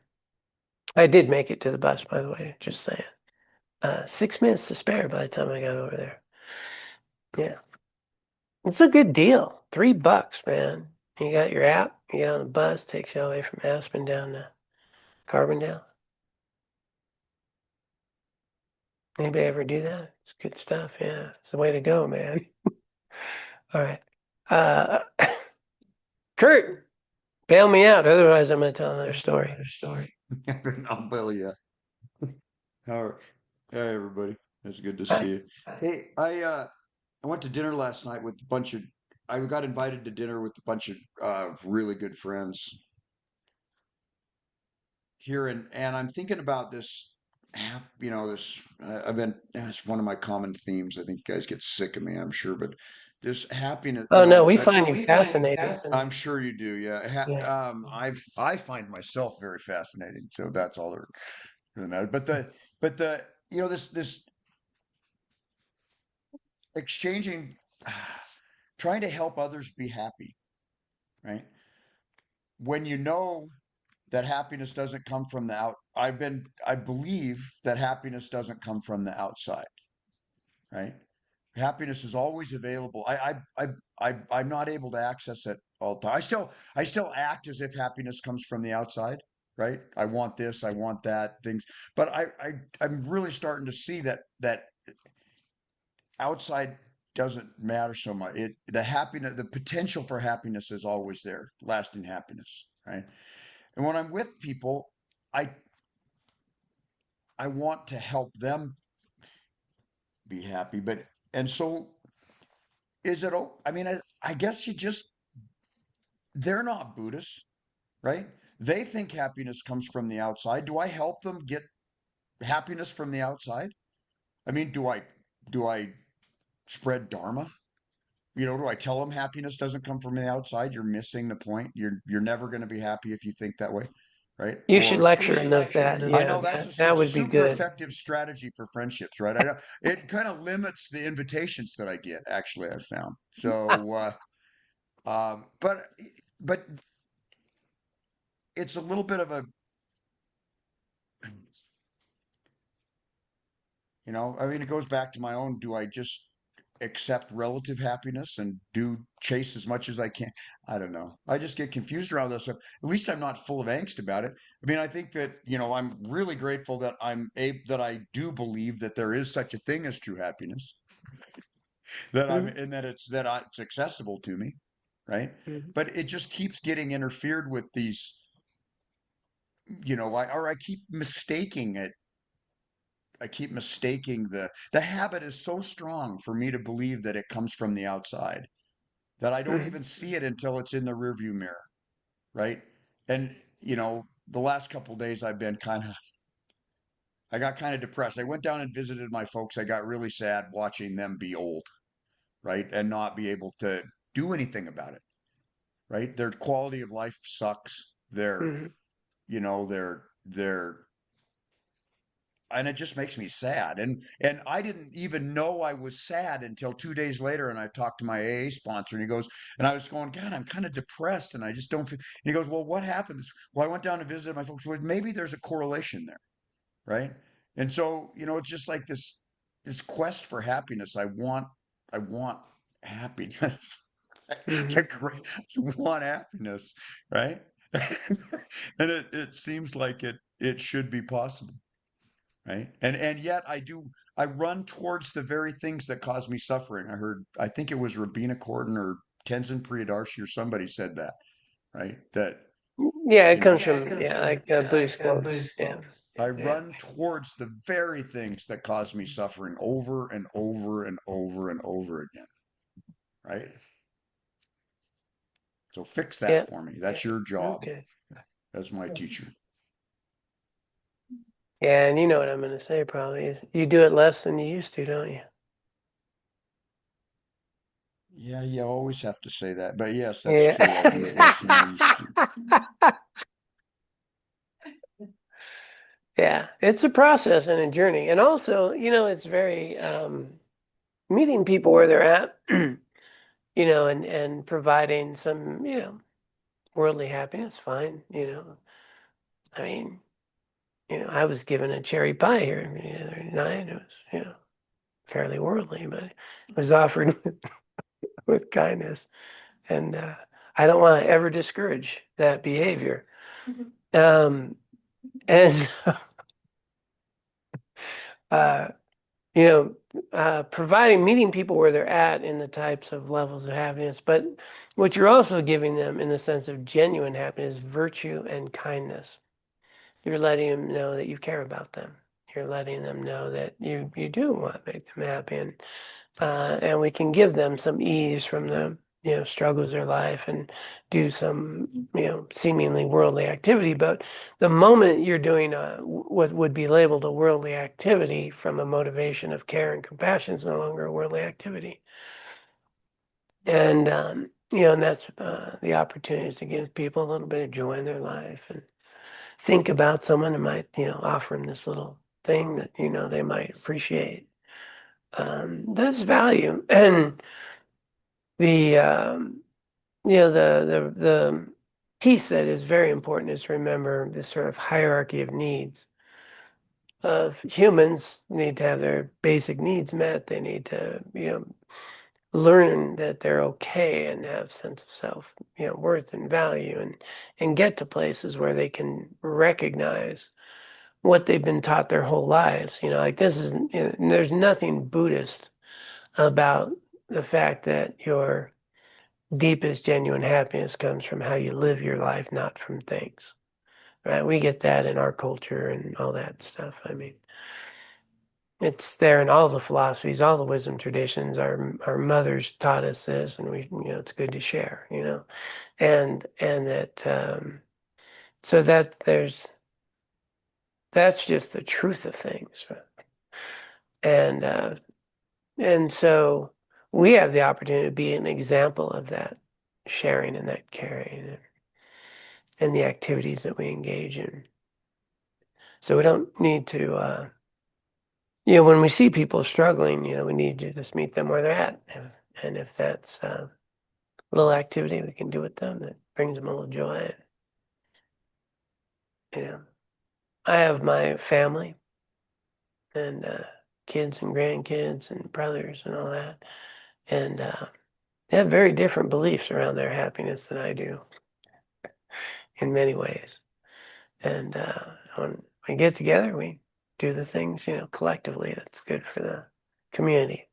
I did make it to the bus, by the way, just saying. 6 minutes to spare by the time I got over there. Yeah. It's a good deal. $3, man. You got your app, you get on the bus, takes you all the way from Aspen down to Carbondale. Anybody ever do that? It's good stuff. Yeah, it's the way to go, man. All right. Uh, Kurt, bail me out. Otherwise, I'm going to tell another story. I'll bail you. All right. Hey, everybody. It's good to see you. Hey, I went to dinner last night with a bunch of. I got invited to dinner with a bunch of really good friends here, and I'm thinking about this. This I've been. It's one of my common themes. I think you guys get sick of me, I'm sure, but this happiness. Oh, no, we find you fascinating. I'm sure you do. Yeah. Yeah. I find myself very fascinating. So that's all there really matters. But the this exchanging, trying to help others be happy, right? When you know that happiness doesn't come from the out, I believe that happiness doesn't come from the outside, right? Happiness is always available. I'm not able to access it all the time. I still act as if happiness comes from the outside, right? I want this, I want that, things. But I'm really starting to see that outside doesn't matter so much. The happiness, the potential for happiness is always there, lasting happiness, right? And when I'm with people, I I want to help them be happy, but and so is it? I mean, I guess they're not Buddhists, right? They think happiness comes from the outside. Do I help them get happiness from the outside? I mean, do I spread dharma? Do I tell them happiness doesn't come from the outside? You're missing the point. You're never going to be happy if you think that way, right? You should lecture enough that. I Yeah, know that it's a would be super good. effective strategy for friendships, right? I know it kind of limits the invitations that I get. Actually, I've found. So, but it's a little bit of a, I mean, it goes back to my own, do I just accept relative happiness and do chase as much as I can? I don't know. I just get confused around this stuff. At least I'm not full of angst about it. I mean, I think that, I'm really grateful that that I do believe that there is such a thing as true happiness, and that it's accessible to me, right? Mhm. But it just keeps getting interfered with these, I keep mistaking it. I keep mistaking the habit is so strong for me to believe that it comes from the outside that I don't Mhm. even see it until it's in the rearview mirror, right? And the last couple of days I got kind of depressed. I went down and visited my folks. I got really sad watching them be old, right? And not be able to do anything about it, right? Their quality of life sucks. Mhm. They're and it just makes me sad. And I didn't even know I was sad until 2 days later. And I talked to my AA sponsor, and he goes, and I was going, God, I'm kind of depressed, and I just don't feel. And he goes, well, what happened? Well, I went down and visited my folks. Well, maybe there's a correlation there, right? And so, it's just like this quest for happiness. I want happiness. I Mhm. want happiness, right? And it seems like it should be possible, right? And yet I run towards the very things that cause me suffering. I think it was Rabina Corden or Tenzin Priyadarshi or somebody said that, right? That, Yeah, it you know, comes from like Buddhist quotes. Yeah. I Yeah. run towards the very things that cause me suffering over and over and over and over again, right? So fix Yeah. that for me. That's your job Okay. as my teacher. Yeah, and you know what I'm going to say probably is you do it less than you used to, don't you? Yeah, you always have to say that. But yes, that's true. I do it less than I Yeah. used to. Yeah, it's a process and a journey. And also, it's very meeting people where they're at, and providing some, worldly happiness, fine, I mean, I was given a cherry pie here the other night. It was, fairly worldly, but it was offered with kindness. And I don't want to ever discourage that behavior. Um, and so, uh, providing meeting people where they're at in the types of levels of happiness, but what you're also giving them in the sense of genuine happiness, virtue and kindness. You're letting them know that you care about them. You're letting them know that you do want to make them happy, and we can give them some ease from the struggles of their life and do some seemingly worldly activity. But the moment you're doing what would be labeled a worldly activity from a motivation of care and compassion is no longer a worldly activity. And and that's the opportunities to give people a little bit of joy in their life and think about someone who might offer them this little thing that they might appreciate. That's value. And the the piece that is very important is to remember this sort of hierarchy of needs. Of humans need to have their basic needs met. They need to learn that they're okay and have sense of self worth and value, and get to places where they can recognize what they've been taught their whole lives. Like this is there's nothing Buddhist about the fact that your deepest genuine happiness comes from how you live your life, not from things. Right? We get that in our culture and all that stuff. I mean, it's there in all the philosophies, all the wisdom traditions. Our mothers taught us this, and it's good to share. And that so that that's just the truth of things. Right? And so we have the opportunity to be an example of that sharing and that caring and the activities that we engage in. So we don't need to, when we see people struggling, we need to just meet them where they're at. And if that's a little activity we can do with them that brings them a little joy, You know, I have my family and kids and grandkids and brothers and all that, and they have very different beliefs around their happiness than I do in many ways. And when we get together, we do the things, collectively that's good for the community.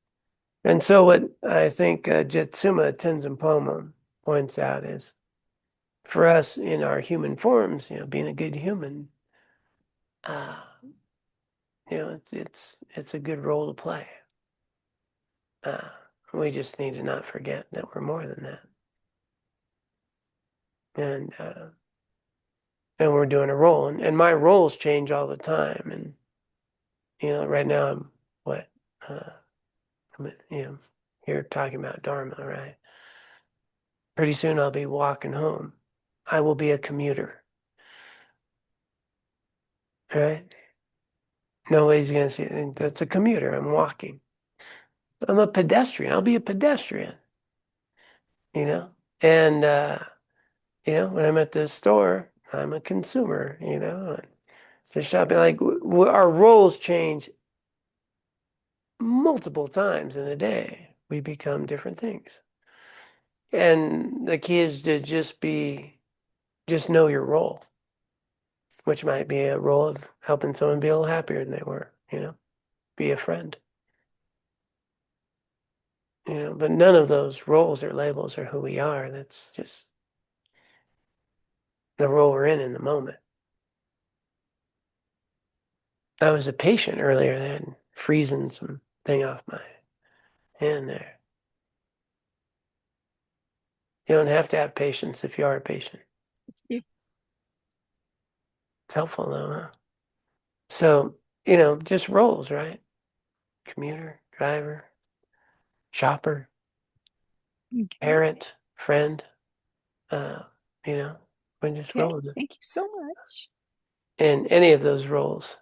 And so what I think Jetsuma Tenzin Palmo points out is, for us in our human forms, being a good human, uh, it's a good role to play. We just need to not forget that we're more than that. And we're doing a role, and my roles change all the time. And right now I'm what I'm here talking about Dharma, right? Pretty soon I'll be walking home. I will be a commuter, right? Nobody's gonna see it. That's a commuter. I'm walking. I'm a pedestrian. I'll be a pedestrian, and when I'm at the store, I'm a consumer, the shopping, like our roles change multiple times in a day. We become different things. And the key is to just know your role, which might be a role of helping someone be a little happier than they were, be a friend. But none of those roles or labels are who we are. That's just the role we're in the moment. I was a patient earlier then, freezing some thing off my hand there. You don't have to have patience if you are a patient. It's helpful though, huh? So, just roles, right? Commuter, driver, shopper, parent, friend, we're just rolling it. Thank you so much. And any of those roles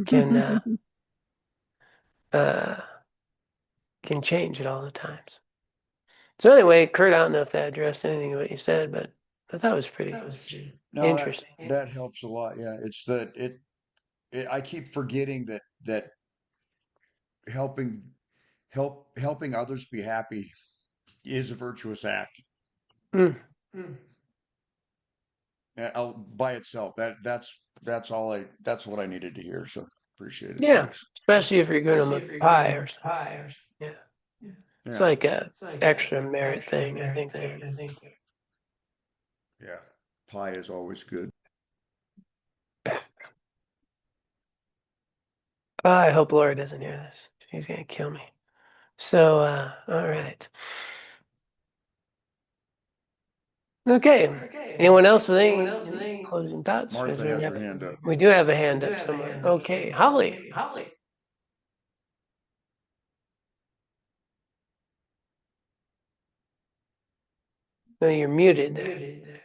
can can change at all the times. So anyway, Kurt, I don't know if that addressed anything of what you said, but I thought it was pretty interesting. That helps a lot. Yeah, it's that I keep forgetting that helping helping others be happy is a virtuous act. Mm. By itself. That's what I needed to hear. So appreciate it. Yeah, Thanks. especially if you're going to a pie or something. Yeah. It's like a extra merit thing, I think there. Yeah, pie is always good. I hope Laura doesn't hear this. She's gonna kill me. So, all right. Okay. Anyone else with any closing thoughts? Martha has her hand up. We do have a hand up somewhere. Okay, Holly. No, you're muted there.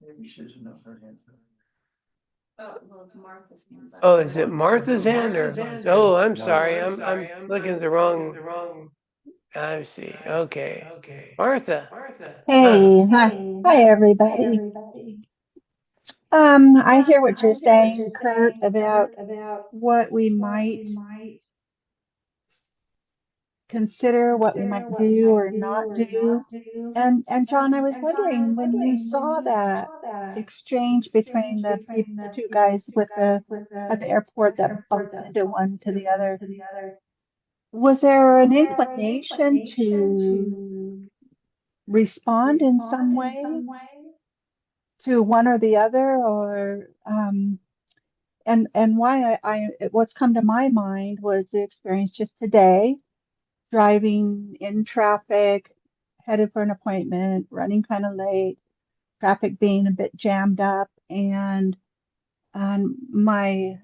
Maybe she doesn't know her hand's up. Oh, well, it's Martha's hands up. Oh, is it Martha's hand or? Oh, I'm sorry. I'm looking at the wrong. I see. Okay. Martha. Hey, hi everybody. I hear what you're saying, Kurt, about what we might consider, what we might do or not do. And John, I was wondering when you saw that exchange between the two guys with the at the airport that bumped into one to the other, was there an inclination to respond in some way to one or the other, or and why what's come to my mind was the experience just today, driving in traffic, headed for an appointment, running kind of late, traffic being a bit jammed up, and my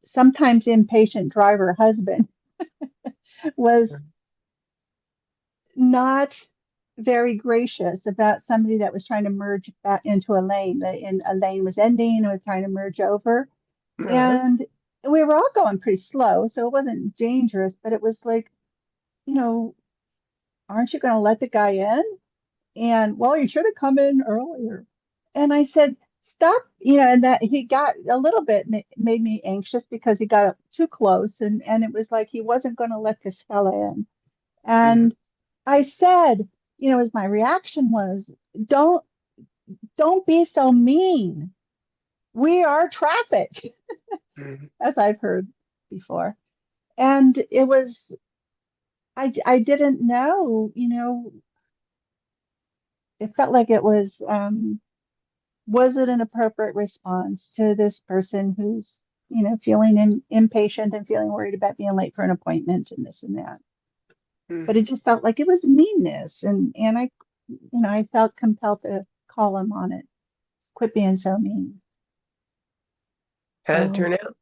sometimes impatient driver husband was not very gracious about somebody that was trying to merge back into a lane. A lane was ending and was trying to merge over. And we were all going pretty slow, so it wasn't dangerous, but it was like, you know, aren't you going to let the guy in? And well, you should have come in earlier. And I said, stop, and that he got a little bit made me anxious because he got up too close and it was like he wasn't going to let this fella in. Mhm. And I said, as my reaction was, don't don't be so mean. We are traffic, Mhm. as I've heard before. And it was I didn't know, it felt like it was it an appropriate response to this person who's, feeling impatient and feeling worried about being late for an appointment and this and that. But it Mhm. just felt like it was meanness, and I felt compelled to call him on it. Quit being so mean. How'd it So turn out?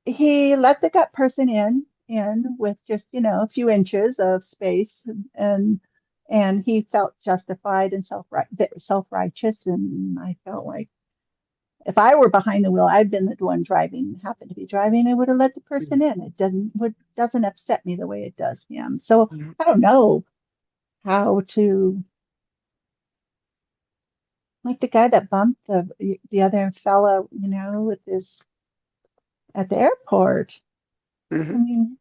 he let the gut person in with just, a few inches of space, and and he felt justified and self-righteous, and I felt like if I were behind the wheel, I'd been the one driving, happened to be driving, I would have let the person Mhm. in. It doesn't upset me the way it does him. So Mhm. I don't know how to, like the guy that bumped the other fellow, with his at the airport. I Mhm. mean,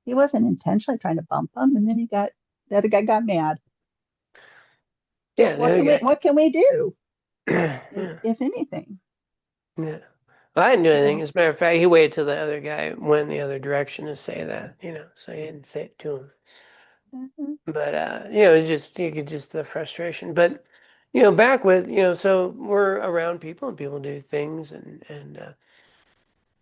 he wasn't intentionally trying to bump him, and then the other guy got mad. Yeah, the other guy. What can we do, Yeah. if anything? Yeah. Well, I didn't do anything. So, As a matter of fact, he waited till the other guy went the other direction to say that, so he didn't say it to him. mhm, But it's just you could just the frustration. But back with so we're around people and people do things and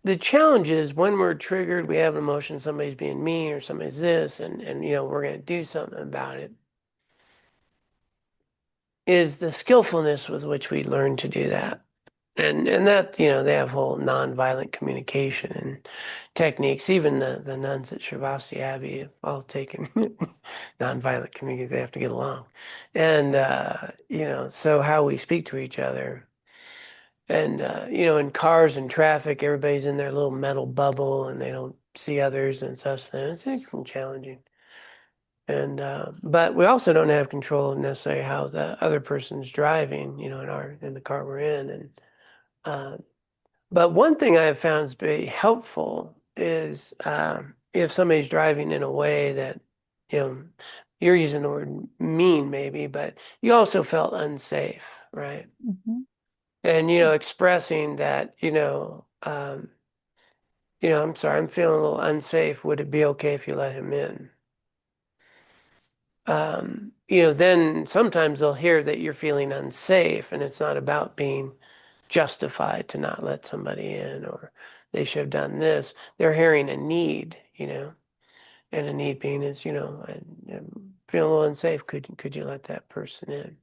the challenge is when we're triggered, we have an emotion, somebody's being mean or somebody's this, and we're going to do something about it. Is the skillfulness with which we learn to do that. And that, they have whole nonviolent communication and techniques. Even the nuns at Shavasti Abbey have all taken nonviolent communication. They have to get along. And, so how we speak to each other. And, in cars and traffic, everybody's in their little metal bubble and they don't see others and such. It's challenging. And, but we also don't have control of necessarily how the other person's driving, in the car we're in. And, uh, but one thing I have found is very helpful is if somebody's driving in a way that, you know, you're using the word mean maybe, but you also felt unsafe, right? mhm, And, expressing that, I'm sorry, I'm feeling a little unsafe. Would it be okay if you let him in? Then sometimes they'll hear that you're feeling unsafe and it's not about being justified to not let somebody in or they should have done this. They're hearing a need, and a need being is, I'm feeling a little unsafe. Could you let that person in?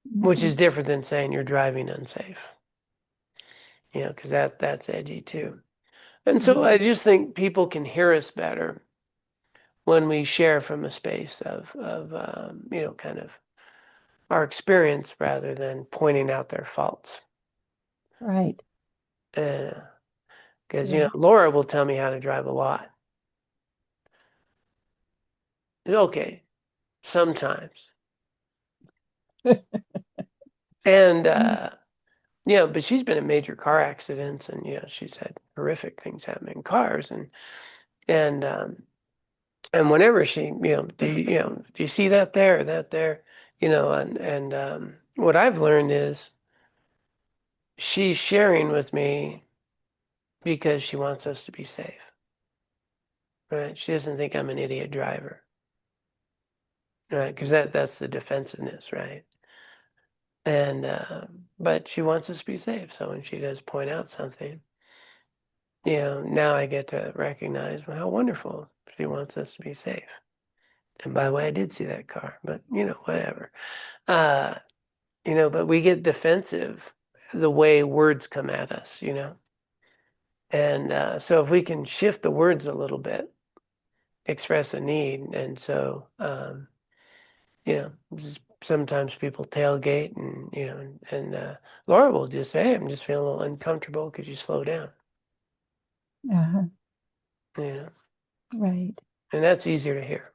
Which mhm, is different than saying you're driving unsafe, because that's edgy too. And so I mhm. just think people can hear us better when we share from a space of kind of our experience rather than pointing out their faults. Right. Because, Yeah. Laura will tell me how to drive a lot. Okay, sometimes. And, but she's been in major car accidents and, she's had horrific things happen in cars. And whenever she, do you see that there, that there, and what I've learned is she's sharing with me because she wants us to be safe, right? She doesn't think I'm an idiot driver, right? Because that's the defensiveness, right? And but she wants us to be safe. So when she does point out something, now I get to recognize how wonderful she wants us to be safe. And by the way, I did see that car, but whatever. Uh, but we get defensive the way words come at us, And so if we can shift the words a little bit, express a need, and so just sometimes people tailgate and Laura will just say, hey, I'm just feeling a little uncomfortable. Could you slow down? Uh-huh. Yeah. Right. And that's easier to hear.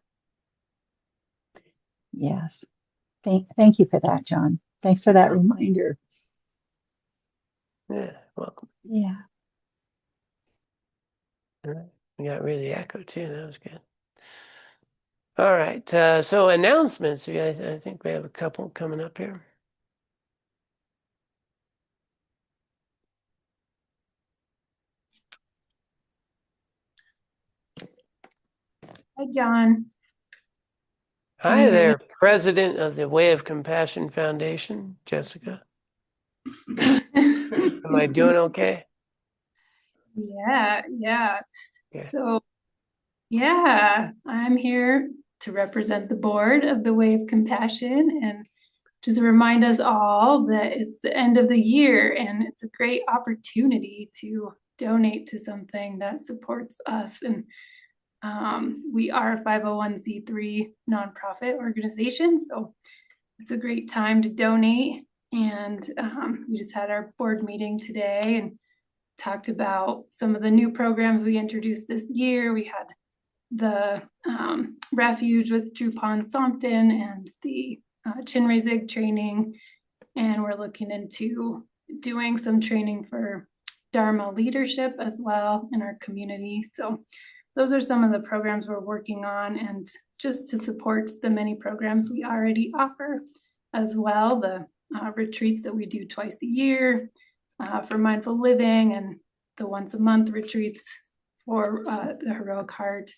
Yes. Thank you for that, John. Thanks for that reminder. Yeah, welcome. Yeah. All right. We got really echo too. That was good. All right. So announcements. You guys, I think we have a couple coming up here. Hi, John. Hi there, President of the Way of Compassion Foundation, Jessica. Am I doing okay? Yeah. Yeah. So, yeah, I'm here to represent the board of the Way of Compassion and just remind us all that it's the end of the year and it's a great opportunity to donate to something that supports us. And we are a 501c3 nonprofit organization, so it's a great time to donate. And we just had our board meeting today and talked about some of the new programs we introduced this year. We had the refuge with Drupon Sompton and the Chinrezig training. And we're looking into doing some training for Dharma leadership as well in our community. So those are some of the programs we're working on, and just to support the many programs we already offer as well, the retreats that we do twice a year for mindful living, and the once a month retreats for the Heroic Heart,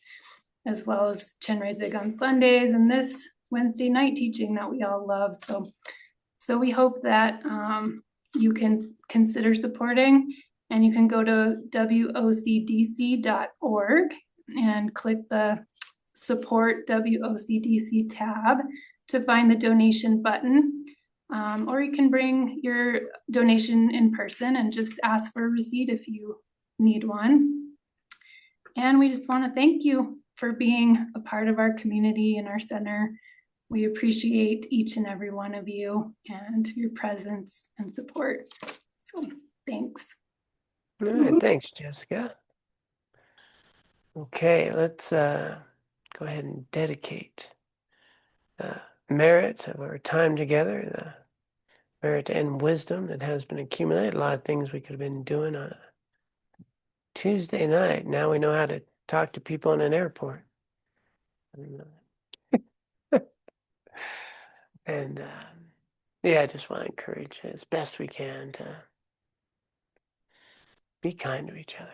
as well as Chenrezig on Sundays, and this Wednesday night teaching that we all love. So we hope that you can consider supporting, and you can go to wocdc.org and click the support WOCDC tab to find the donation button. Or you can bring your donation in person and just ask for a receipt if you need one. And we just want to thank you for being a part of our community and our center. We appreciate each and every one of you and your presence and support. So thanks. All right. Thanks, Jessica. Okay, let's go ahead and dedicate the merit of our time together, the merit and wisdom that has been accumulated. A lot of things we could have been doing on a Tuesday night. Now we know how to talk to people in an airport. And yeah, I just want to encourage as best we can to be kind to each other.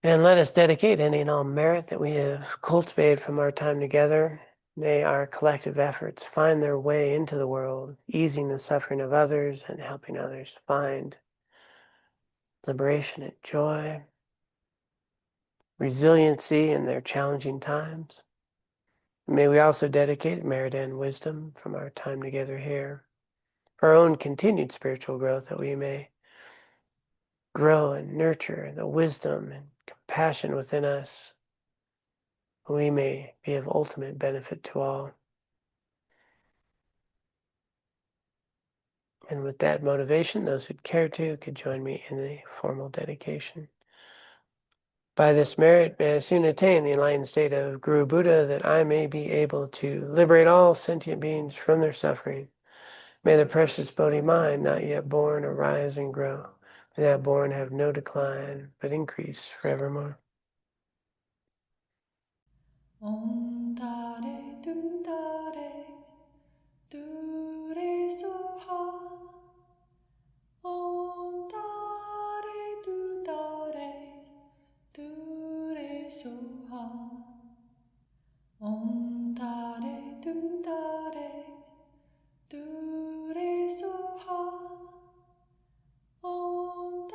And let us dedicate any and all merit that we have cultivated from our time together. May our collective efforts find their way into the world, easing the suffering of others and helping others find liberation and joy, resiliency in their challenging times. May we also dedicate merit and wisdom from our time together here for our own continued spiritual growth, that we may grow and nurture the wisdom and compassion within us. We may be of ultimate benefit to all. And with that motivation, those who'd care to could join me in the formal dedication. By this merit, may I soon attain the enlightened state of Guru Buddha, that I may be able to liberate all sentient beings from their suffering. May the precious Bodhi mind, not yet born, arise and grow. May that born have no decline, but increase forevermore. Om Tare Tu Tare Tu Re Soha. Om Tare Tu Tare Tu Re Soha. Om Tare Tu Tare Tu Re Soha. Om